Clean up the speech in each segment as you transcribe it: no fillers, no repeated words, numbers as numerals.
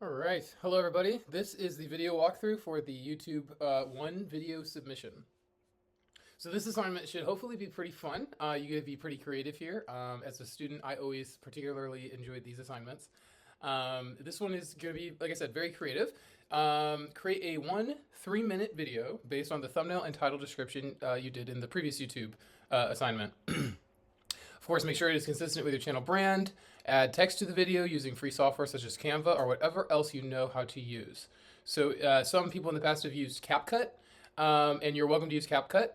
All right. Hello, everybody. This is the video walkthrough for the YouTube one video submission. So this assignment should hopefully be pretty fun. You get to be pretty creative here. As a student, I always particularly enjoyed these assignments. This one is going to be, like I said, very creative. Create a 3-minute video based on the thumbnail and title description you did in the previous YouTube assignment. Of course, make sure it is consistent with your channel brand. Add text to the video using free software such as Canva or whatever else you know how to use. So some people in the past have used CapCut, and you're welcome to use CapCut.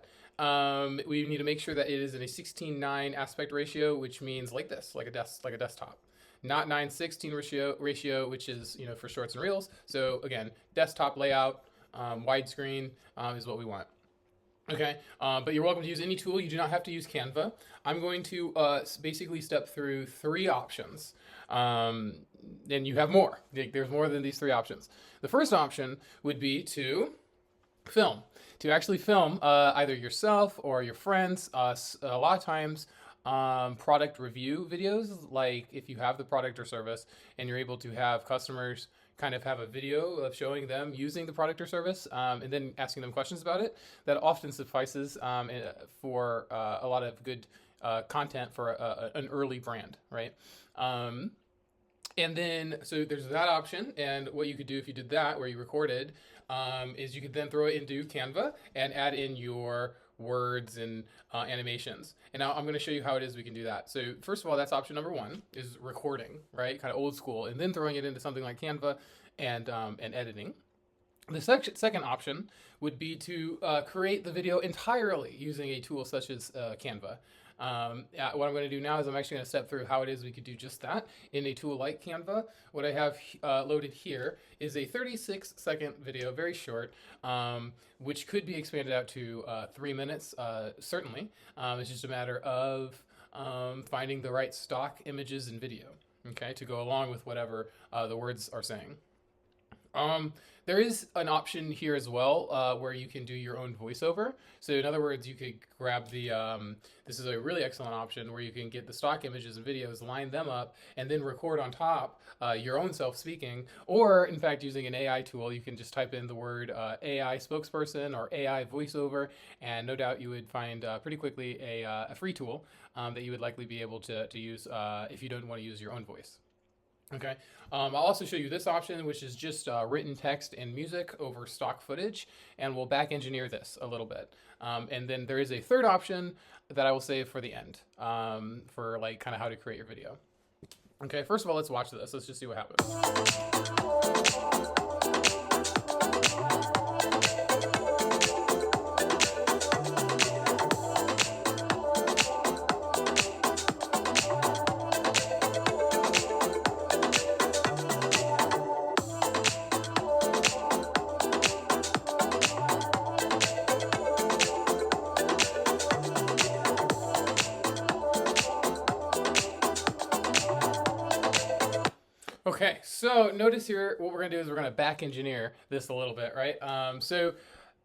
We need to make sure that it is in a 16:9 aspect ratio, which means like this, like a desktop. Not 9:16 ratio, which is for shorts and reels. So again, desktop layout, widescreen is what we want. Okay, but you're welcome to use any tool. You do not have to use Canva. I'm going to basically step through 3 options. And you have more. There's more than these 3 options. The first option would be to film. To actually film either yourself or your friends. A lot of times, product review videos, like if you have the product or service and you're able to have customers kind of have a video of showing them using the product or service and then asking them questions about it, that often suffices for a lot of good content for an early brand, right? And then, so there's that option, and what you could do if you did that, where you recorded, is you could then throw it into Canva and add in your words and animations. And now I'm going to show you how it is we can do that. So first of all, that's option number 1, is recording, right? Kind of old school, and then throwing it into something like Canva and editing. The second option would be to create the video entirely using a tool such as Canva. What I'm going to do now is I'm actually going to step through how it is we could do just that in a tool like Canva. What I have loaded here is a 36-second video, very short, which could be expanded out to 3 minutes, certainly. It's just a matter of finding the right stock images and video, okay, to go along with whatever the words are saying. There is an option here as well where you can do your own voiceover. So in other words, you could grab the, this is a really excellent option where you can get the stock images and videos, line them up, and then record on top your own self speaking. Or in fact, using an AI tool, you can just type in the word AI spokesperson or AI voiceover, and no doubt you would find pretty quickly a free tool that you would likely be able to use if you don't want to use your own voice. Okay, I'll also show you this option, which is just written text and music over stock footage, and we'll back engineer this a little bit. And then there is a third option that I will save for the end, for like kind of how to create your video. Okay, first of all, let's watch this. Let's just see what happens. Okay, so notice here, what we're gonna do is we're gonna back engineer this a little bit, right? So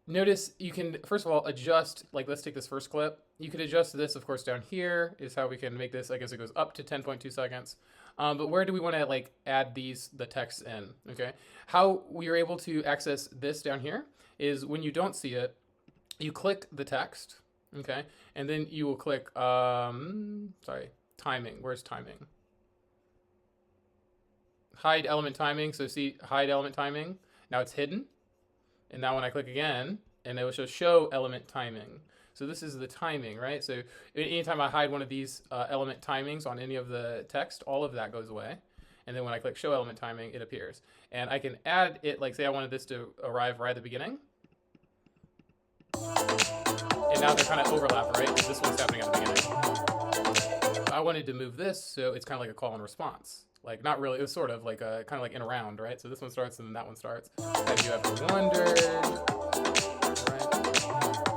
notice you can, first of all, adjust, like let's take this first clip. You could adjust this, of course, down here is how we can make this. I guess it goes up to 10.2 seconds. But where do we wanna like add the text in, okay? How we are able to access this down here is when you don't see it, you click the text, okay? And then you will click, timing, where's timing? Hide element timing. So see hide element timing. Now it's hidden. And now when I click again, and it will show element timing. So this is the timing, right? So anytime I hide one of these element timings on any of the text, all of that goes away. And then when I click show element timing, it appears. And I can add it, like say I wanted this to arrive right at the beginning. And now they're kind of overlap, right? Because this one's happening at the beginning. I wanted to move this, so it's kind of like a call and response. Like, not really, it was sort of like a, kind of like in a round, right? So this one starts and then that one starts. Have you ever wondered, right?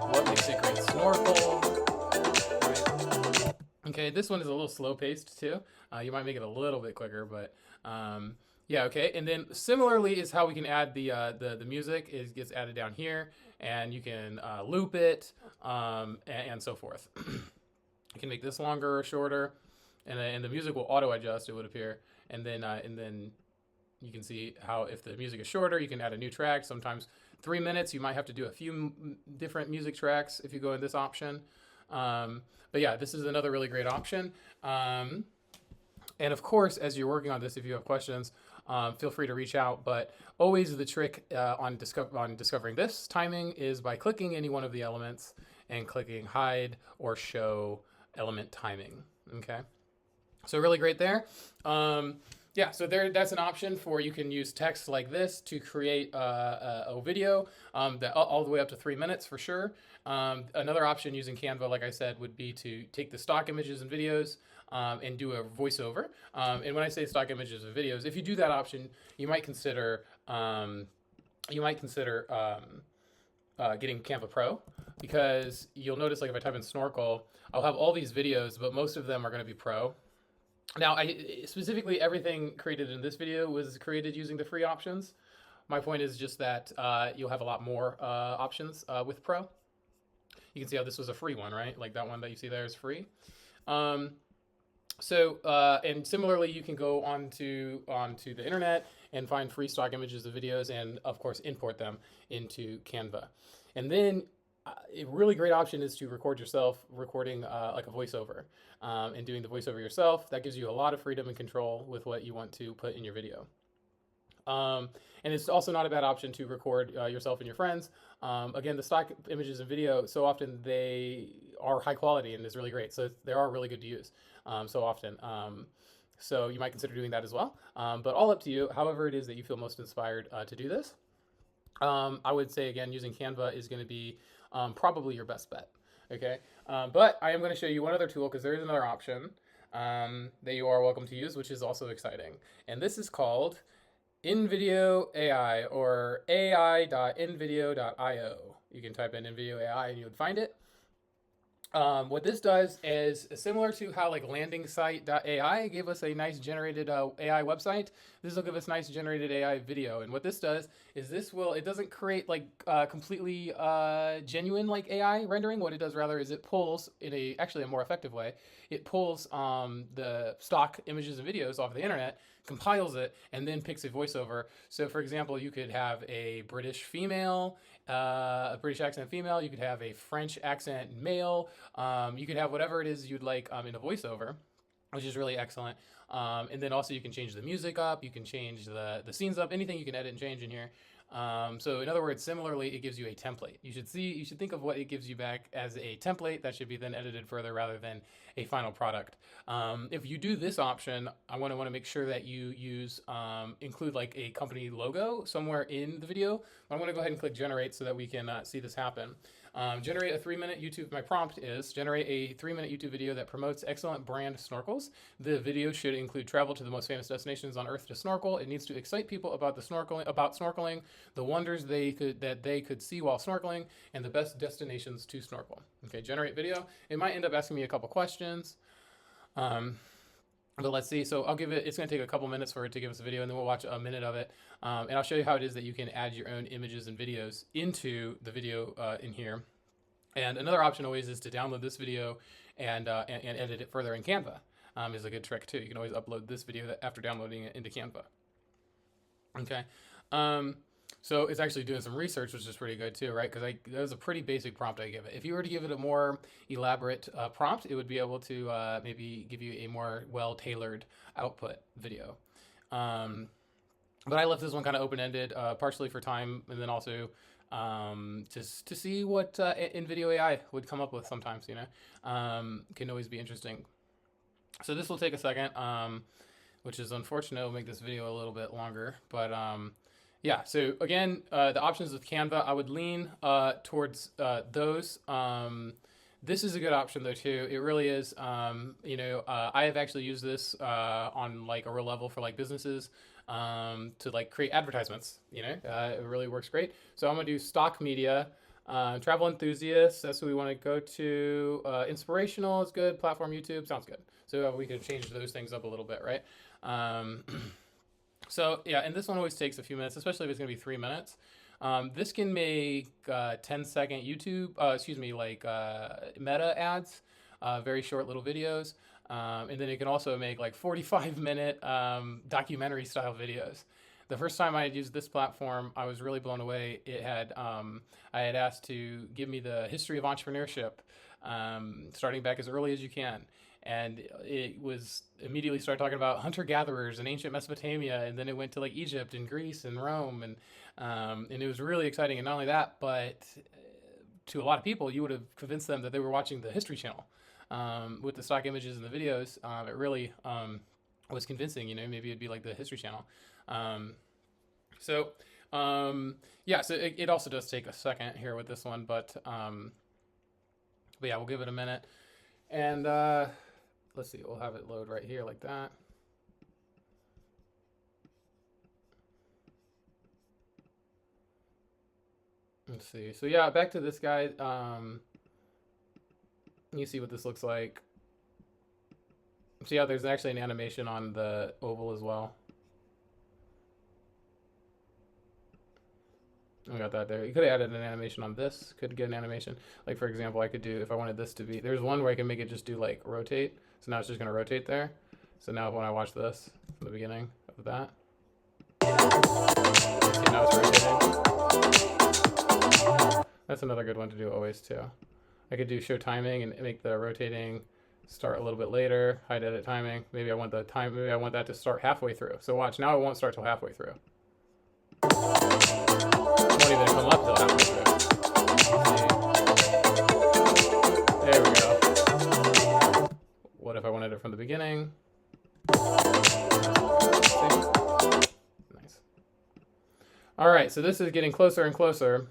What makes a great snorkel, right? Okay, this one is a little slow paced too. You might make it a little bit quicker, but yeah, okay. And then similarly is how we can add the music. It gets added down here, and you can loop it and so forth. You can make this longer or shorter, and the music will auto adjust, it would appear. And then You can see how if the music is shorter, you can add a new track. Sometimes 3 minutes, you might have to do a few different music tracks if you go in this option. But yeah, this is another really great option. And of course, as you're working on this, if you have questions, feel free to reach out. But always the trick on discovering this timing is by clicking any one of the elements and clicking hide or show element timing. Okay, so really great there. Yeah, so that's an option for you can use text like this to create a video that all the way up to 3 minutes for sure. Another option using Canva, like I said, would be to take the stock images and videos and do a voiceover. And when I say stock images and videos, if you do that option, you might consider getting Canva Pro, because you'll notice, like if I type in snorkel, I'll have all these videos, but most of them are going to be pro. Now, specifically everything created in this video was created using the free options. My point is just that you'll have a lot more options with Pro. You can see how this was a free one, right? Like that one that you see there is free. And similarly, you can go onto the internet and find free stock images of videos and, of course, import them into Canva. And then a really great option is to record yourself recording like a voiceover and doing the voiceover yourself. That gives you a lot of freedom and control with what you want to put in your video. And it's also not a bad option to record yourself and your friends. Again, the stock images and video, so often they are high quality and is really great. So they are really good to use so often. So you might consider doing that as well. But all up to you, however it is that you feel most inspired to do this. I would say, again, using Canva is going to be probably your best bet. Okay, but I am going to show you one other tool because there is another option that you are welcome to use, which is also exciting. And this is called InVideo AI, or ai.invideo.io. You can type in InVideo AI and you would find it. What this does is similar to how like landingsite.ai gave us a nice generated AI website. This will give us nice generated AI video. And what this does is it doesn't create like completely genuine like AI rendering. What it does rather is it pulls in actually a more effective way. It pulls the stock images and videos off the internet, compiles it, and then picks a voiceover. So for example, you could have a British female, a British accent female, you could have a French accent male, you could have whatever it is you'd like in a voiceover, which is really excellent. And then also you can change the music up, you can change the scenes up, anything you can edit and change in here. So in other words, similarly, it gives you a template. You should think of what it gives you back as a template that should be then edited further rather than a final product. If you do this option, I want to make sure that you include like a company logo somewhere in the video. I'm going to go ahead and click generate so that we can see this happen. Generate a 3-minute YouTube. My prompt is generate a 3-minute YouTube video that promotes excellent brand snorkels. The video should include travel to the most famous destinations on Earth to snorkel. It needs to excite people about snorkeling, the wonders they could see while snorkeling, and the best destinations to snorkel. Okay, generate video. It might end up asking me a couple questions. But let's see. So it's going to take a couple minutes for it to give us a video, and then we'll watch a minute of it. And I'll show you how it is that you can add your own images and videos into the video in here. And another option always is to download this video and edit it further in Canva. Is a good trick too. You can always upload this video after downloading it into Canva. Okay. So it's actually doing some research, which is pretty good too, right? Because that was a pretty basic prompt I give it. If you were to give it a more elaborate prompt, it would be able to maybe give you a more well-tailored output video. But I left this one kind of open-ended, partially for time, and then also just to see what InVideo AI would come up with sometimes, you know. Can always be interesting. So this will take a second, which is unfortunate. It'll make this video a little bit longer, but yeah, so again, the options with Canva, I would lean towards those. This is a good option though too. It really is. You know, I have actually used this on like a real level for like businesses to like create advertisements. You know, it really works great. So I'm gonna do stock media, travel enthusiasts. That's what we want to go to. Inspirational is good. Platform YouTube sounds good. So we can change those things up a little bit, right? So yeah, and this one always takes a few minutes, especially if it's going to be 3 minutes. This can make 10-second YouTube, like meta ads, very short little videos. And then it can also make like 45-minute documentary style videos. The first time I had used this platform, I was really blown away. It had I had asked to give me the history of entrepreneurship, starting back as early as you can, and it was immediately started talking about hunter gatherers in ancient Mesopotamia, and then it went to like Egypt and Greece and Rome, and it was really exciting. And not only that, but to a lot of people, you would have convinced them that they were watching the History Channel with the stock images and the videos. It really was convincing. You know, maybe it'd be like the History Channel. Um, so yeah, so it also does take a second here with this one, but yeah, we'll give it a minute. And let's see, we'll have it load right here like that. Let's see. So yeah, back to this guy. You see what this looks like. So yeah, there's actually an animation on the oval as well. We got that there. You could have added an animation on this. Could get an animation. Like for example, I could do, if I wanted this to be, there's one where I can make it just do like rotate. So now it's just going to rotate there. So now when I watch this from the beginning of that, see now it's rotating. That's another good one to do always too. I could do show timing and make the rotating start a little bit later. Hide edit timing. Maybe I want the time. Maybe I want that to start halfway through. So watch, now it won't start till halfway through. It won't even come up till halfway through. There we go. What if I wanted it from the beginning? Nice. All right, so this is getting closer and closer.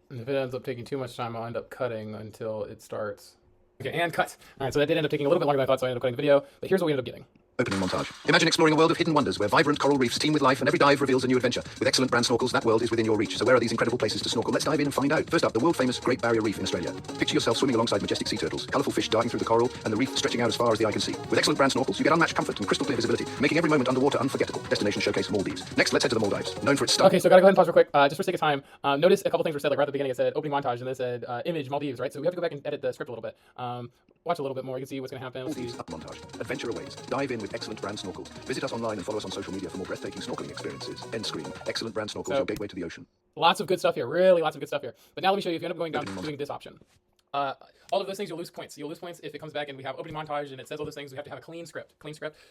And if it ends up taking too much time, I'll end up cutting until it starts. Okay, and cut. All right, so that did end up taking a little bit longer than I thought, so I ended up cutting the video. But here's what we ended up getting. Opening montage. Imagine exploring a world of hidden wonders where vibrant coral reefs teem with life and every dive reveals a new adventure. With excellent brand snorkels, that world is within your reach. So where are these incredible places to snorkel? Let's dive in and find out. First up, the world-famous Great Barrier Reef in Australia. Picture yourself swimming alongside majestic sea turtles, colourful fish darting through the coral, and the reef stretching out as far as the eye can see. With excellent brand snorkels, you get unmatched comfort and crystal clear visibility, making every moment underwater unforgettable. Destination showcase Maldives. Next, let's head to the Maldives, known for its stunning. Okay, so gotta go ahead and pause real quick, just for sake of time. Notice a couple things were said, like right at the beginning it said opening montage, and then it said image Maldives, right? So we have to go back and edit the script a little bit. Watch a little bit more, you can see what's gonna happen. Maldives up montage. Adventure awaits. Dive in with excellent brand snorkels. Visit us online and follow us on social media for more breathtaking snorkeling experiences. End screen. Excellent brand snorkels, your gateway to the ocean. Lots of good stuff here, really lots of good stuff here. But now let me show you, if you end up going down doing this option. All of those things, you'll lose points. You'll lose points if it comes back and we have opening montage and it says all those things. We have to have a clean script.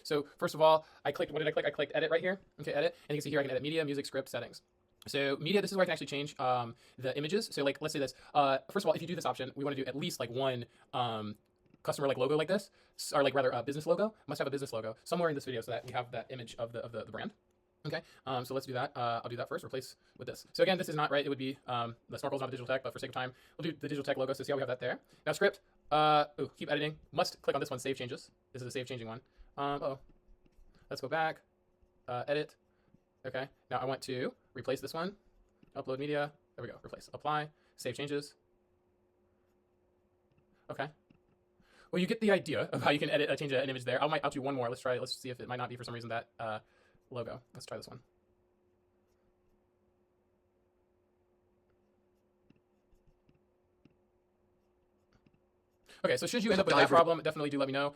So first of all, I clicked, what did I click? I clicked edit right here. Okay, edit. And you can see here I can edit media, music, script, settings. So media, this is where I can actually change the images. So like, let's say this. First of all, if you do this option, we want to do at least like one customer like logo like this, or like rather a business logo. Must have a business logo somewhere in this video so that we have that image of the brand. Okay, so let's do that. I'll do that first, replace with this. So again, this is not right. It would be, the snorkel's not a digital tech, but for sake of time, we'll do the digital tech logo. So see how we have that there. Now script, keep editing. Must click on this one, save changes. This is a save changing one. Let's go back, edit. Okay, now I want to replace this one. Upload media, there we go, replace, apply, save changes. Okay. Well, you get the idea of how you can edit, change an image there. I'll do one more. Let's see if it might not be for some reason that logo. Let's try this one. Okay, so should you end up with that problem, definitely do let me know.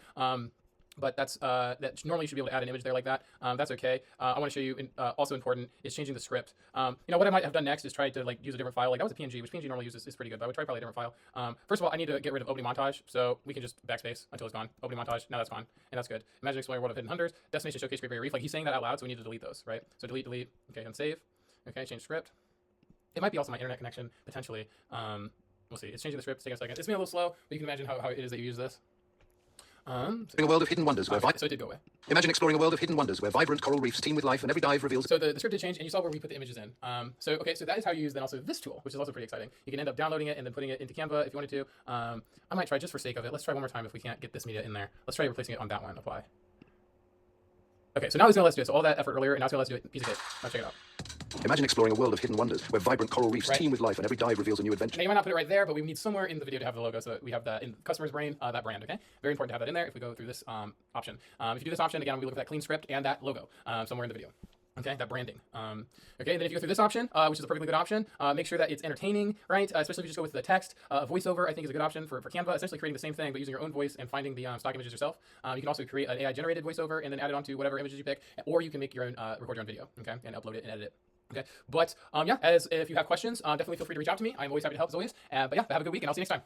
But that's that normally you should be able to add an image there like that. That's okay. I want to show you also important is changing the script. You know what I might have done next is try to like use a different file. Like that was a PNG, which PNG normally uses is pretty good, but I would try probably a different file. First of all, I need to get rid of opening montage, so we can just backspace until it's gone. Opening montage, now that's gone, and that's good. Imagine exploring a world of hidden hunters. Destination showcase Great Barrier Reef. Like he's saying that out loud, so we need to delete those, right? So delete. Okay, and save. Okay, change script. It might be also my internet connection potentially. We'll see. It's changing the script. It's taking a second. It's been a little slow, but you can imagine how it is that you use this. A world of hidden wonders where so it did go away. Imagine exploring a world of hidden wonders where vibrant coral reefs teem with life and every dive reveals. So the script did change, and you saw where we put the images in. So that is how you use then also this tool, which is also pretty exciting. You can end up downloading it and then putting it into Canva if you wanted to. I might try just for sake of it. Let's try one more time if we can't get this media in there. Let's try replacing it on that one. Apply. Okay, so now it's gonna let's do it. So all that effort earlier, and now it's gonna let's do it. Piece of cake. Let's check it out. Imagine exploring a world of hidden wonders where vibrant coral reefs teem with life and every dive reveals a new adventure. Now you might not put it right there, but we need somewhere in the video to have the logo so that we have that in the customer's brain, that brand, okay? Very important to have that in there if we go through this option. If you do this option, again, we look at that clean script and that logo somewhere in the video. Okay, that branding. Okay, then if you go through this option, which is a perfectly good option, make sure that it's entertaining, right? Especially if you just go with the text. Voiceover, I think, is a good option for Canva, essentially creating the same thing, but using your own voice and finding the stock images yourself. You can also create an AI-generated voiceover and then add it onto whatever images you pick, or you can make your own, record your own video, okay, and upload it and edit it. Okay, but yeah, as if you have questions, definitely feel free to reach out to me. I'm always happy to help, as always. But yeah, have a good week, and I'll see you next time.